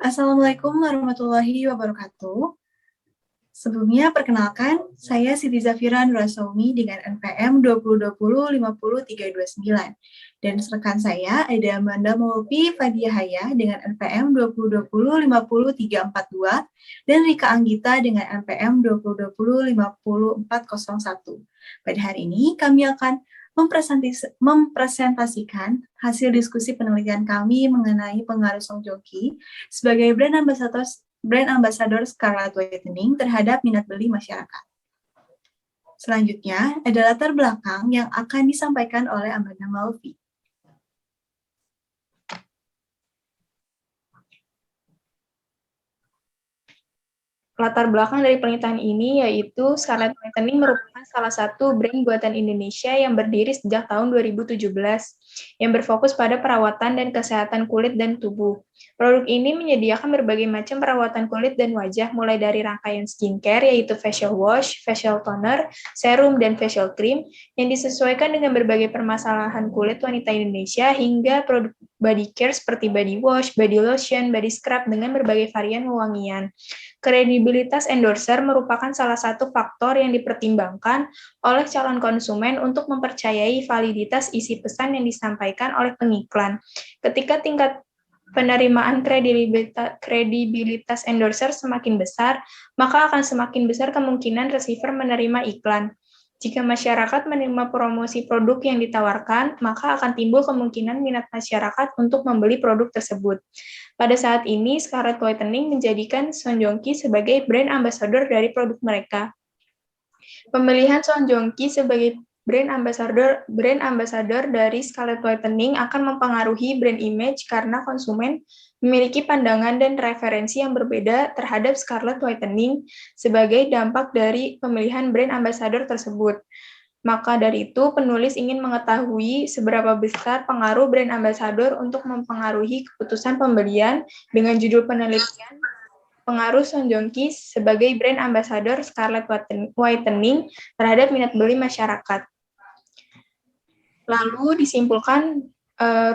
Assalamualaikum warahmatullahi wabarakatuh. Sebelumnya, perkenalkan, saya Siti Zafira Nurasomi dengan NPM 2020-50329. Dan rekan saya ada Amanda Maulvi Fadiyahaya dengan NPM 2020-50342 dan Rika Anggita dengan NPM 2020-50401. Pada hari ini, kami akan mempresentasikan hasil diskusi penelitian kami mengenai pengaruh Song Joong Ki sebagai brand ambassador Scarlett Whitening terhadap minat beli masyarakat. Selanjutnya, ada latar belakang yang akan disampaikan oleh Amanda Maulvi. Latar belakang dari penelitian ini yaitu Scarlett Whitening merupakan salah satu brand buatan Indonesia yang berdiri sejak tahun 2017 yang berfokus pada perawatan dan kesehatan kulit dan tubuh. Produk ini menyediakan berbagai macam perawatan kulit dan wajah mulai dari rangkaian skincare yaitu facial wash, facial toner, serum, dan facial cream yang disesuaikan dengan berbagai permasalahan kulit wanita Indonesia hingga produk body care seperti body wash, body lotion, body scrub dengan berbagai varian wewangian. Kredibilitas endorser merupakan salah satu faktor yang dipertimbangkan oleh calon konsumen untuk mempercayai validitas isi pesan yang disampaikan oleh pengiklan. Ketika tingkat penerimaan kredibilitas endorser semakin besar, maka akan semakin besar kemungkinan receiver menerima iklan. Jika masyarakat menerima promosi produk yang ditawarkan, maka akan timbul kemungkinan minat masyarakat untuk membeli produk tersebut. Pada saat ini, Scarlett Whitening menjadikan Song Joong Ki sebagai brand ambassador dari produk mereka. Pemilihan Song Joong Ki sebagai brand ambassador dari Scarlett Whitening akan mempengaruhi brand image karena konsumen memiliki pandangan dan referensi yang berbeda terhadap Scarlett Whitening sebagai dampak dari pemilihan brand ambassador tersebut. Maka dari itu, penulis ingin mengetahui seberapa besar pengaruh brand ambassador untuk mempengaruhi keputusan pembelian dengan judul penelitian pengaruh Song Joong Ki sebagai brand ambassador Scarlett Whitening terhadap minat beli masyarakat. Lalu disimpulkan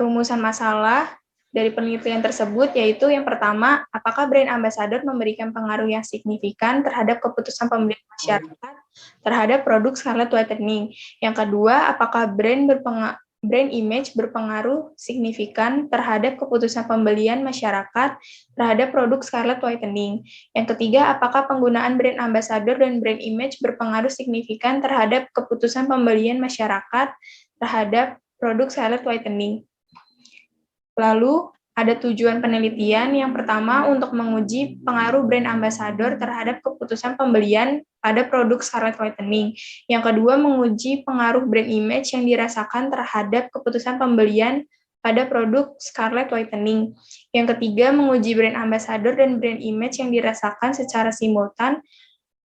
rumusan masalah dari penelitian tersebut, yaitu yang pertama, apakah brand ambassador memberikan pengaruh yang signifikan terhadap keputusan pembelian masyarakat terhadap produk Scarlett Whitening. Yang kedua, apakah brand image berpengaruh signifikan terhadap keputusan pembelian masyarakat terhadap produk Scarlett Whitening. Yang ketiga, apakah penggunaan brand ambassador dan brand image berpengaruh signifikan terhadap keputusan pembelian masyarakat terhadap produk Scarlett Whitening. Lalu, ada tujuan penelitian yang pertama untuk menguji pengaruh brand ambassador terhadap keputusan pembelian pada produk Scarlett Whitening. Yang kedua, menguji pengaruh brand image yang dirasakan terhadap keputusan pembelian pada produk Scarlett Whitening. Yang ketiga, menguji brand ambassador dan brand image yang dirasakan secara simultan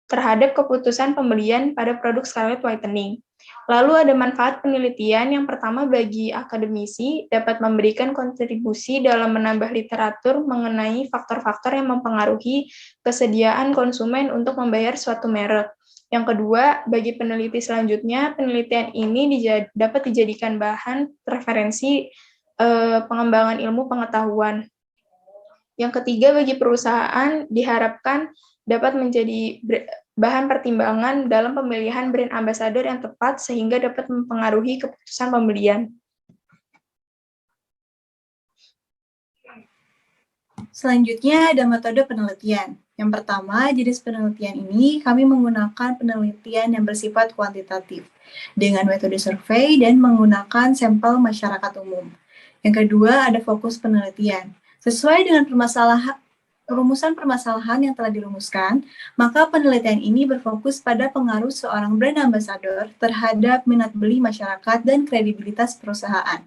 terhadap keputusan pembelian pada produk Scarlett Whitening. Lalu ada manfaat penelitian yang pertama bagi akademisi dapat memberikan kontribusi dalam menambah literatur mengenai faktor-faktor yang mempengaruhi kesediaan konsumen untuk membayar suatu merek. Yang kedua, bagi peneliti selanjutnya, penelitian ini dapat dijadikan bahan referensi pengembangan ilmu pengetahuan. Yang ketiga, bagi perusahaan diharapkan dapat menjadi bahan pertimbangan dalam pemilihan brand ambassador yang tepat sehingga dapat mempengaruhi keputusan pembelian. Selanjutnya ada metode penelitian. Yang pertama, jenis penelitian ini kami menggunakan penelitian yang bersifat kuantitatif dengan metode survei dan menggunakan sampel masyarakat umum. Yang kedua, ada fokus penelitian. Sesuai dengan rumusan permasalahan yang telah dirumuskan, maka penelitian ini berfokus pada pengaruh seorang brand ambassador terhadap minat beli masyarakat dan kredibilitas perusahaan.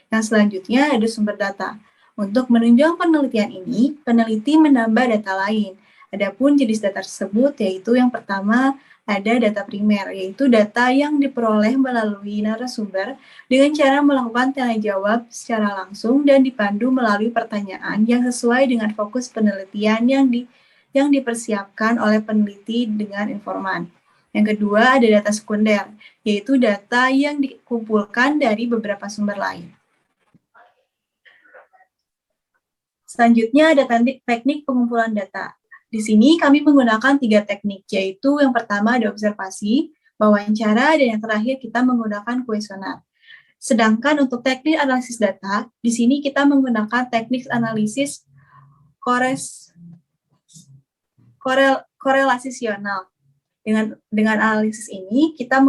Yang selanjutnya ada sumber data. Untuk menunjang penelitian ini, peneliti menambah data lain. Adapun jenis data tersebut yaitu yang pertama ada data primer, yaitu data yang diperoleh melalui narasumber dengan cara melakukan tanya jawab secara langsung dan dipandu melalui pertanyaan yang sesuai dengan fokus penelitian yang dipersiapkan oleh peneliti dengan informan. Yang kedua ada data sekunder, yaitu data yang dikumpulkan dari beberapa sumber lain. Selanjutnya ada teknik pengumpulan data. Di sini kami menggunakan 3 teknik, yaitu yang pertama ada observasi, wawancara, dan yang terakhir kita menggunakan kuesioner. Sedangkan untuk teknik analisis data, di sini kita menggunakan teknik analisis korelasional. Dengan analisis ini, kita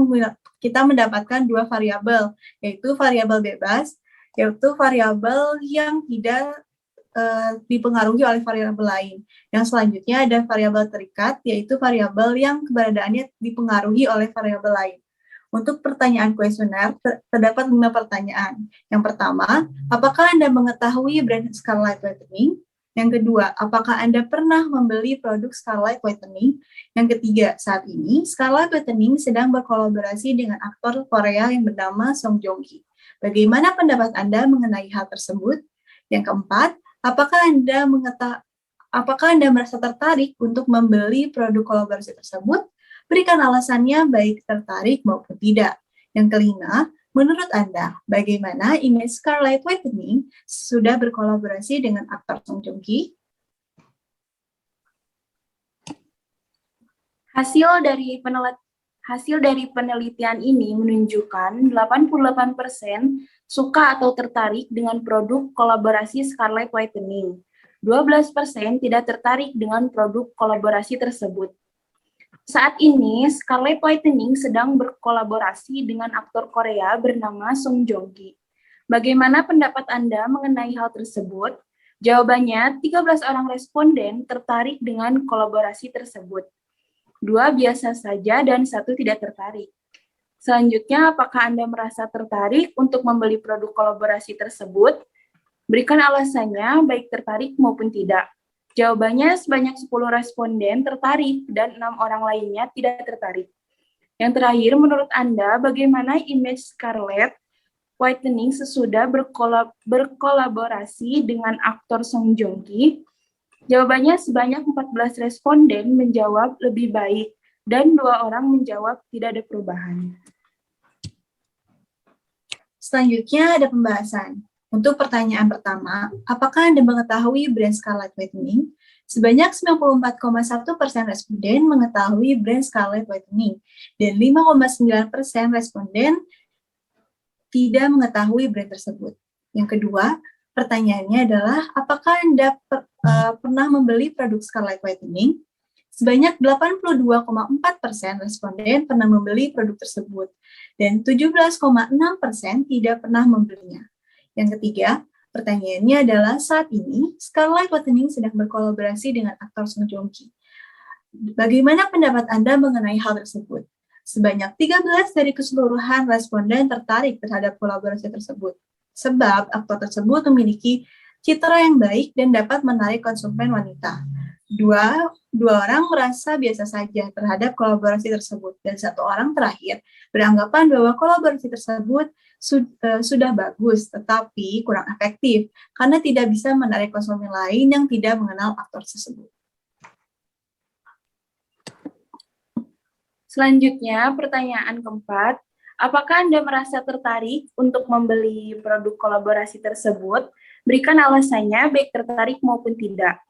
mendapatkan 2 variabel, yaitu variabel bebas, yaitu variabel yang tidak dipengaruhi oleh variabel lain. Yang selanjutnya ada variabel terikat, yaitu variabel yang keberadaannya dipengaruhi oleh variabel lain. Untuk pertanyaan kuesioner, terdapat 5 pertanyaan. Yang pertama, apakah Anda mengetahui brand Scarlett Whitening? Yang kedua, apakah Anda pernah membeli produk Scarlett Whitening? Yang ketiga, saat ini Scarlett Whitening sedang berkolaborasi dengan aktor Korea yang bernama Song Joong Ki. Bagaimana pendapat Anda mengenai hal tersebut? Yang keempat, apakah Anda merasa tertarik untuk membeli produk kolaborasi tersebut? Berikan alasannya baik tertarik maupun tidak. Yang kelima, menurut Anda, bagaimana image Scarlett Whitening sudah berkolaborasi dengan aktor Song Joong Ki? Hasil dari penelitian ini menunjukkan 88% suka atau tertarik dengan produk kolaborasi Scarlett Whitening. 12% tidak tertarik dengan produk kolaborasi tersebut. Saat ini, Scarlett Whitening sedang berkolaborasi dengan aktor Korea bernama Song Joong Ki. Bagaimana pendapat Anda mengenai hal tersebut? Jawabannya, 13 orang responden tertarik dengan kolaborasi tersebut. 2 biasa saja dan 1 tidak tertarik. Selanjutnya, apakah Anda merasa tertarik untuk membeli produk kolaborasi tersebut? Berikan alasannya, baik tertarik maupun tidak. Jawabannya sebanyak 10 responden tertarik dan 6 orang lainnya tidak tertarik. Yang terakhir, menurut Anda, bagaimana image Scarlett Whitening sesudah berkolaborasi dengan aktor Song Joong Ki? Jawabannya sebanyak 14 responden menjawab lebih baik dan 2 orang menjawab tidak ada perubahan. Selanjutnya ada pembahasan. Untuk pertanyaan pertama, apakah Anda mengetahui brand Scarlett Whitening? Sebanyak 94,1% responden mengetahui brand Scarlett Whitening dan 5,9% responden tidak mengetahui brand tersebut. Yang kedua, pertanyaannya adalah, apakah Anda pernah membeli produk Scarlett Whitening? Sebanyak 82,4% responden pernah membeli produk tersebut, dan 17,6% tidak pernah membelinya. Yang ketiga, pertanyaannya adalah, saat ini Scarlett Whitening sedang berkolaborasi dengan aktor Song Joong Ki. Bagaimana pendapat Anda mengenai hal tersebut? Sebanyak 13 dari keseluruhan responden tertarik terhadap kolaborasi tersebut, sebab aktor tersebut memiliki citra yang baik dan dapat menarik konsumen wanita. Dua orang merasa biasa saja terhadap kolaborasi tersebut, dan 1 orang terakhir beranggapan bahwa kolaborasi tersebut sudah bagus, tetapi kurang efektif, karena tidak bisa menarik konsumen lain yang tidak mengenal aktor tersebut. Selanjutnya, pertanyaan keempat, apakah Anda merasa tertarik untuk membeli produk kolaborasi tersebut? Berikan alasannya, baik tertarik maupun tidak.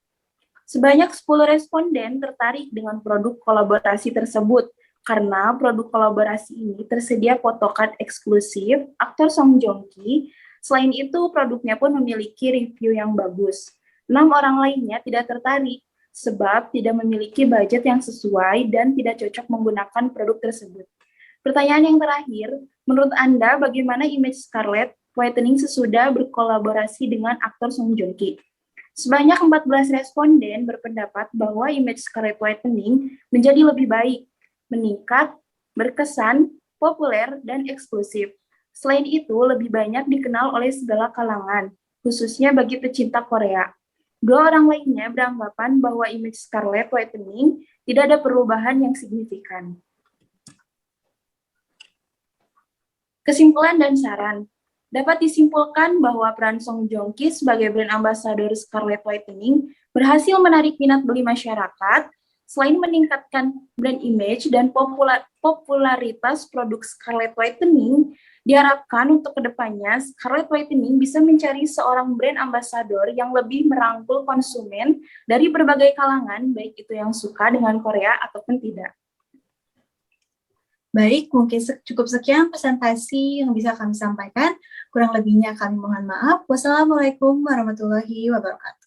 Sebanyak 10 responden tertarik dengan produk kolaborasi tersebut, karena produk kolaborasi ini tersedia photocard eksklusif aktor Song Joong Ki. Selain itu, produknya pun memiliki review yang bagus. 6 orang lainnya tidak tertarik, sebab tidak memiliki budget yang sesuai dan tidak cocok menggunakan produk tersebut. Pertanyaan yang terakhir, menurut Anda bagaimana image Scarlett Whitening sesudah berkolaborasi dengan aktor Song Joong Ki? Sebanyak 14 responden berpendapat bahwa image Scarlett Whitening menjadi lebih baik, meningkat, berkesan, populer, dan eksklusif. Selain itu, lebih banyak dikenal oleh segala kalangan, khususnya bagi pecinta Korea. 2 orang lainnya beranggapan bahwa image Scarlett Whitening tidak ada perubahan yang signifikan. Kesimpulan dan saran. Dapat disimpulkan bahwa peran Song Joong Ki sebagai brand ambassador Scarlett Whitening berhasil menarik minat beli masyarakat. Selain meningkatkan brand image dan popularitas produk Scarlett Whitening, Diharapkan untuk kedepannya, Scarlet Whitening bisa mencari seorang brand ambassador yang lebih merangkul konsumen dari berbagai kalangan, baik itu yang suka dengan Korea ataupun tidak. Baik, mungkin cukup sekian presentasi yang bisa kami sampaikan. Kurang lebihnya kami mohon maaf. Wassalamualaikum warahmatullahi wabarakatuh.